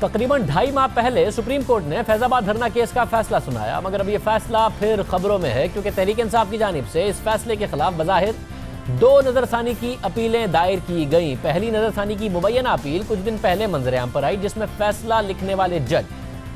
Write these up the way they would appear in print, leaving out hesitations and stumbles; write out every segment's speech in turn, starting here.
तकरीबन 2.5 माह पहले सुप्रीम कोर्ट ने फैजाबाद धरना केस का फैसला सुनाया, मगर अब ये फैसला फिर खबरों में है क्योंकि तहरीक इंसाफ की जानिब से इस फैसले के खिलाफ बज़ाहिर 2 नजरसानी की अपीलें दायर की गई। पहली नजरसानी की मुबैना अपील कुछ दिन पहले मंजरेआम पर आई, जिसमें फैसला लिखने वाले जज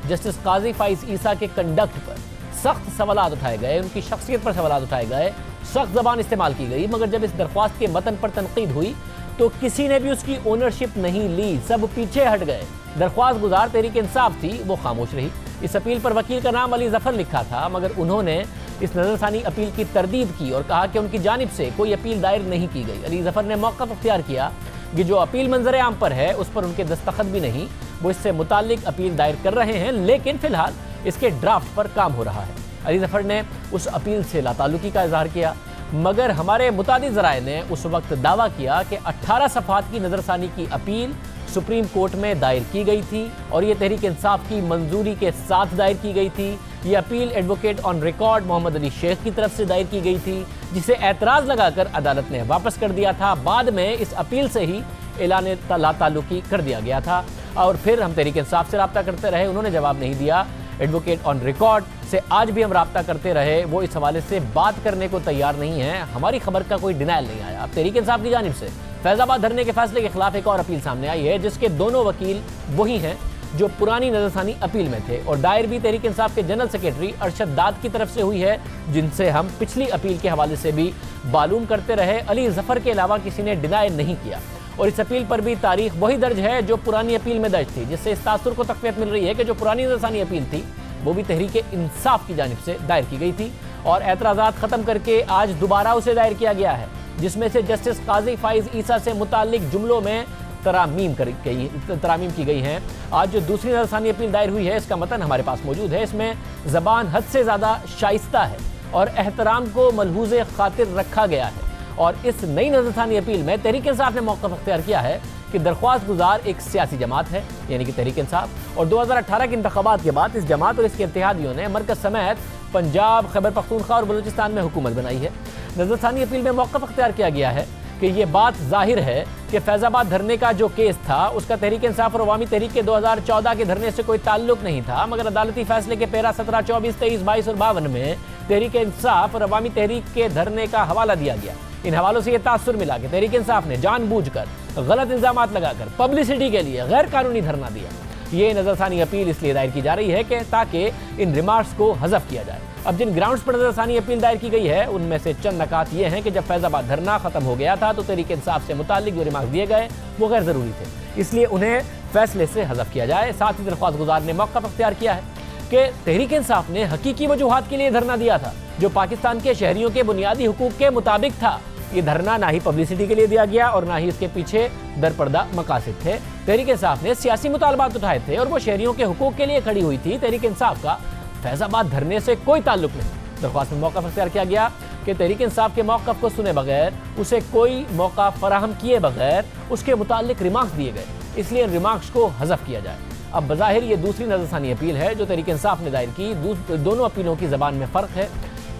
जस्टिस काजी फाइज ईसा के कंडक्ट पर सख्त सवालात उठाए गए, उनकी शख्सियत पर सवालात उठाए गए, सख्त जबान इस्तेमाल की गई। मगर जब इस दरख्वास्त के मतन पर तनकीद हुई तो किसी ने भी उसकी ओनरशिप नहीं ली, सब पीछे हट गए। दरख्वास्त गुजार तहरीक इंसाफ थी, वो खामोश रही। इस अपील पर वकील का नाम अली जफर लिखा था, मगर उन्होंने इस नजरसानी अपील की तरदीद की और कहा कि उनकी जानिब से कोई अपील दायर नहीं की गई। अली जफर ने मौक़िफ़ अख्तियार किया कि जो अपील मंजर आम पर है उस पर उनके दस्तखत भी नहीं, वो इससे मुताल्लिक अपील दायर कर रहे हैं, लेकिन फिलहाल इसके ड्राफ्ट पर काम हो रहा है। अली जफर ने उस अपील से लाताल्लुकी का इजहार किया, मगर हमारे मुतादिद ज़राए ने उस वक्त दावा किया कि 18 सफ़हात की नजरसानी की अपील सुप्रीम कोर्ट में दायर की गई थी और ये तहरीक इंसाफ की मंजूरी के साथ दायर की गई थी। ये appeal advocate on record Mohammed Ali Sheikh की तरफ से दायर की गई थी, जिसे एतराज़ लगाकर अदालत ने वापस कर दिया था। बाद में इस अपील से ही ऐलान लाताल्लुकी कर दिया गया था और फिर हम तहरीक इंसाफ से रब्ता करते रहे, उन्होंने जवाब नहीं दिया। एडवोकेट ऑन रिकॉर्ड से आज भी हम रब्ता करते रहे, वो इस हवाले से बात करने को तैयार नहीं है। हमारी खबर का कोई डिनायल नहीं आया। अब तहरीक इंसाफ की जानिब से फैजाबाद धरने के फैसले के खिलाफ एक और अपील सामने आई है, जिसके दोनों वकील वही हैं जो पुरानी नजरसानी अपील में थे और दायर भी तहरीक इंसाफ के जनरल सेक्रेटरी अरशद दाद की तरफ से हुई है, जिनसे हम पिछली अपील के हवाले से भी मालूम करते रहे। अली जफर के अलावा किसी ने डिनाई नहीं किया और इस अपील पर भी तारीख वही दर्ज है जो पुरानी अपील में दर्ज थी, जिससे इस तासुर को तक़वियत मिल रही है कि जो पुरानी नजरसानी अपील थी वो भी तहरीक इंसाफ की जानिब से दायर की गई थी और एतराज़ात ख़त्म करके आज दोबारा उसे दायर किया गया है, जिसमें से जस्टिस काजी फाइज ईसा से मुताल्लिक जुमलों में तरामीम की गई हैं। आज जो दूसरी नजरसानी अपील दायर हुई है, इसका मतन हमारे पास मौजूद है। इसमें ज़बान हद से ज़्यादा शाइस्ता है और एहतराम को मलहूज़े खातिर रखा गया है और इस नई नजरसानी अपील में तहरीक इंसाफ ने मौक़िफ़ अख्तियार किया है कि दरख्वास्त गुजार एक सियासी जमात है, यानी कि तहरीक इंसाफ, और 2018 के इंतखाबात के बाद इस जमात और इसके इत्तेहादियों ने मरकज़ समेत पंजाब, खैबर पख्तूनख्वा और बलूचिस्तान में हुकूमत बनाई है। नजरसानी अपील में मौक़िफ़ अख्तियार किया गया है कि ये बात जाहिर है कि फैज़ाबाद धरने का जो केस था उसका तहरीक इंसाफ और अवामी तहरीक के 2014 के धरने से कोई ताल्लुक नहीं था, मगर अदालती फैसले के पैरा 17, 24, 23, 22 और 52 में तहरीक इंसाफ और अवामी तहरीक के धरने का हवाला दिया गया। इन हवालों से यह तासुर मिला कि तहरीक इंसाफ ने जानबूझकर गलत इल्जामात लगाकर पब्लिसिटी के लिए गैर कानूनी धरना दिया। ये नजरसानी अपील इसलिए दायर की जा रही है कि ताकि इन रिमार्क्स को हज़फ किया जाए। अब जिन ग्राउंड्स पर नजरसानी अपील दायर की गई है उनमें से चंद नकात ये हैं कि जब फैज़ाबाद धरना खत्म हो गया था तो तहरीक इंसाफ से मुताल्लिक जो रिमार्क्स दिए गए वो गैर ज़रूरी थे, इसलिए उन्हें फैसले से हज़फ किया जाए। साथ ही दरख्वास्त गुजार ने मौक़िफ़ अख्तियार किया है कि तहरीक इंसाफ ने हकीकी वजूहात के लिए धरना दिया था, जो पाकिस्तान के शहरियों के बुनियादी हुकूक के मुताबिक था। ये धरना ना ही पब्लिसिटी के लिए दिया गया और ना ही इसके पीछे दरपर्दा मकासद थे। तहरीक इंसाफ ने सियासी मुतालबात उठाए थे और वो शहरियों के हुकूक के लिए खड़ी हुई थी। तहरीक इंसाफ का फैज़ाबाद धरने से कोई ताल्लुक नहीं। दरख्वास्त में मौक़िफ़ अख्तियार किया गया कि तहरीक इंसाफ के मौक़िफ़ को सुने बगैर, उसे कोई मौका फराहम किए बगैर उसके मुताल्लिक रिमार्क्स दिए गए, इसलिए रिमार्क्स को हज़फ किया जाए। अब बज़ाहिर ये दूसरी नजरसानी अपील है जो तहरीक इंसाफ ने दायर की। दोनों अपीलों की ज़बान में फ़र्क है।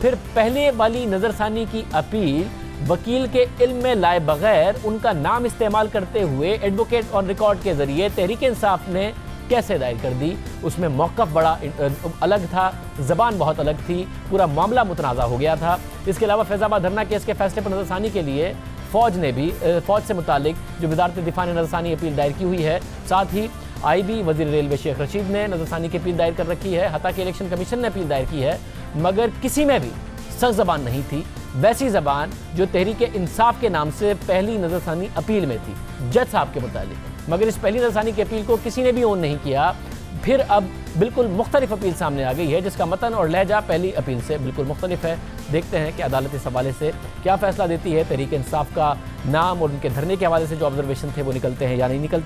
फिर पहले वाली नजरसानी की अपील वकील के इल्म में लाए बगैर उनका नाम इस्तेमाल करते हुए एडवोकेट ऑन रिकॉर्ड के जरिए तहरीक इंसाफ ने कैसे दायर कर दी, उसमें मौक़िफ़ बड़ा अलग था, ज़बान बहुत अलग थी, पूरा मामला मुतनाज़ा हो गया था। इसके अलावा फैज़ाबाद धरना केस के फैसले पर नजरसानी के लिए फ़ौज से मुतालिक जो वज़ारत दिफ़ा ने नजरसानी अपील दायर की हुई है, साथ ही IB वज़ीर रेलवे शेख रशीद ने नजरसानी की अपील दायर कर रखी है, हत्ता कि इलेक्शन कमीशन ने अपील दायर की है, मगर किसी में भी सख्त ज़बान नहीं थी, वैसी ज़बान जो तहरीक इंसाफ के नाम से पहली नजरसानी अपील में थी जज साहब के मुतालिक। मगर इस पहली नजरसानी की अपील को किसी ने भी ओन नहीं किया। फिर अब बिल्कुल मुख्तलिफ अपील सामने आ गई है, जिसका मतन और लहजा पहली अपील से बिल्कुल मुख्तलिफ है। देखते हैं कि अदालत इस हवाले से क्या फ़ैसला देती है। तहरीक इंसाफ का नाम और उनके धरने के हवाले से जो ऑब्जर्वेशन थे वो निकलते हैं या नहीं निकलते।